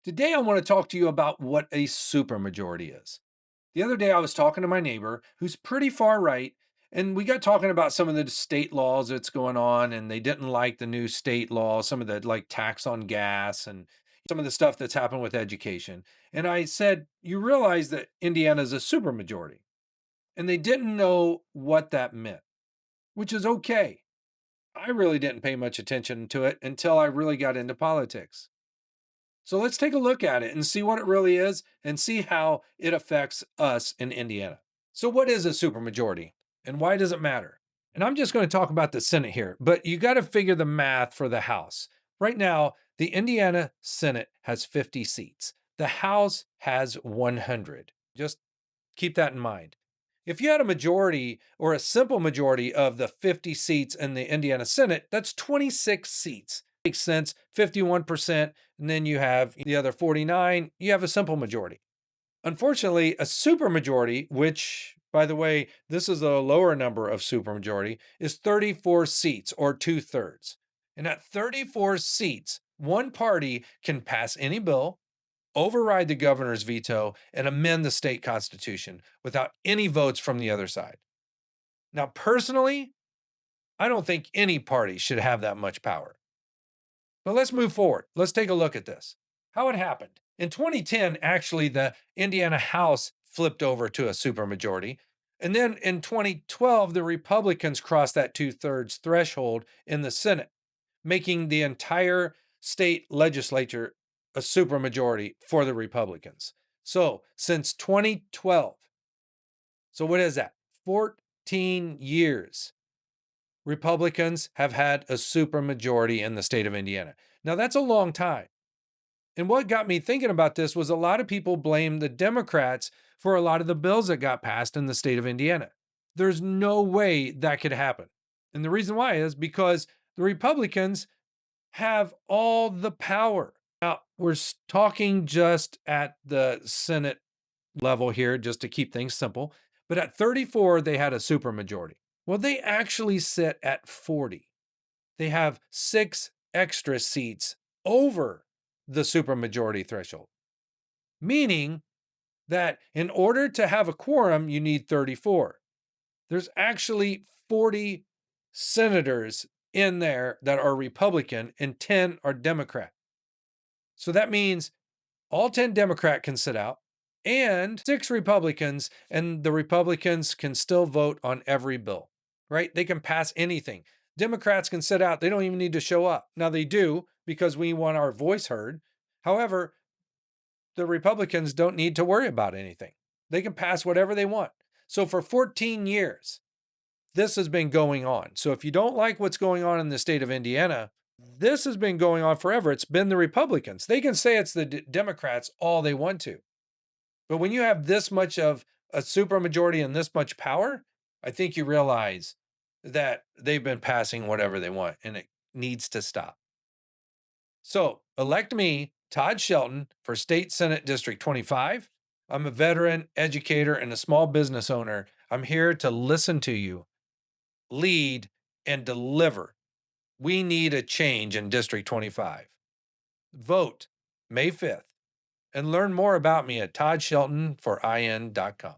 Today, I want to talk to you about what a supermajority is. The other day, I was talking to my neighbor who's pretty far right, and we got talking about some of the state laws that's going on, and they didn't like the new state law, some of the like tax on gas and some of the stuff that's happened with education. And I said, you realize that Indiana is a supermajority, and they didn't know what that meant, which is okay. I really didn't pay much attention to it until I really got into politics. So let's take a look at it and see what it really is and see how it affects us in Indiana. So, what is a supermajority and why does it matter? And I'm just going to talk about the Senate here, but you got to figure the math for the House. Right now, the Indiana Senate has 50 seats, the House has 100. Just keep that in mind. If you had a majority or a simple majority of the 50 seats in the Indiana Senate, that's 26 seats. Makes sense. 51%, and then you have the other 49, you have a simple majority. Unfortunately, a supermajority, which, by the way, this is a lower number of supermajority, is 34 seats or two-thirds. And at 34 seats, one party can pass any bill, override the governor's veto, and amend the state constitution without any votes from the other side. Now, personally, I don't think any party should have that much power. But let's move forward. Let's take a look at this. How it happened. In 2010, actually, the Indiana House flipped over to a supermajority. And then in 2012, the Republicans crossed that two-thirds threshold in the Senate, making the entire state legislature a supermajority for the Republicans. So since 2012, so what is that? 14 years, Republicans have had a supermajority in the state of Indiana. Now, that's a long time. And what got me thinking about this was a lot of people blame the Democrats for a lot of the bills that got passed in the state of Indiana. There's no way that could happen. And the reason why is because the Republicans have all the power. Now, we're talking just at the Senate level here, just to keep things simple. But at 34, they had a supermajority. Well, they actually sit at 40. They have six extra seats over the supermajority threshold, meaning that in order to have a quorum, you need 34. There's actually 40 senators in there that are Republican and 10 are Democrat. So that means all 10 Democrat can sit out and six Republicans, and the Republicans can still vote on every bill, right? They can pass anything. Democrats can sit out. They don't even need to show up. Now they do because we want our voice heard. However, the Republicans don't need to worry about anything. They can pass whatever they want. So for 14 years, this has been going on. So if you don't like what's going on in the state of Indiana, this has been going on forever. It's been the Republicans. They can say it's the Democrats all they want to. But when you have this much of a supermajority and this much power, I think you realize that they've been passing whatever they want and it needs to stop. So elect me, Todd Shelton, for State Senate District 25. I'm a veteran, educator, and a small business owner. I'm here to listen to you, lead, and deliver. We need a change in District 25. Vote May 5th and learn more about me at toddsheltonforin.com.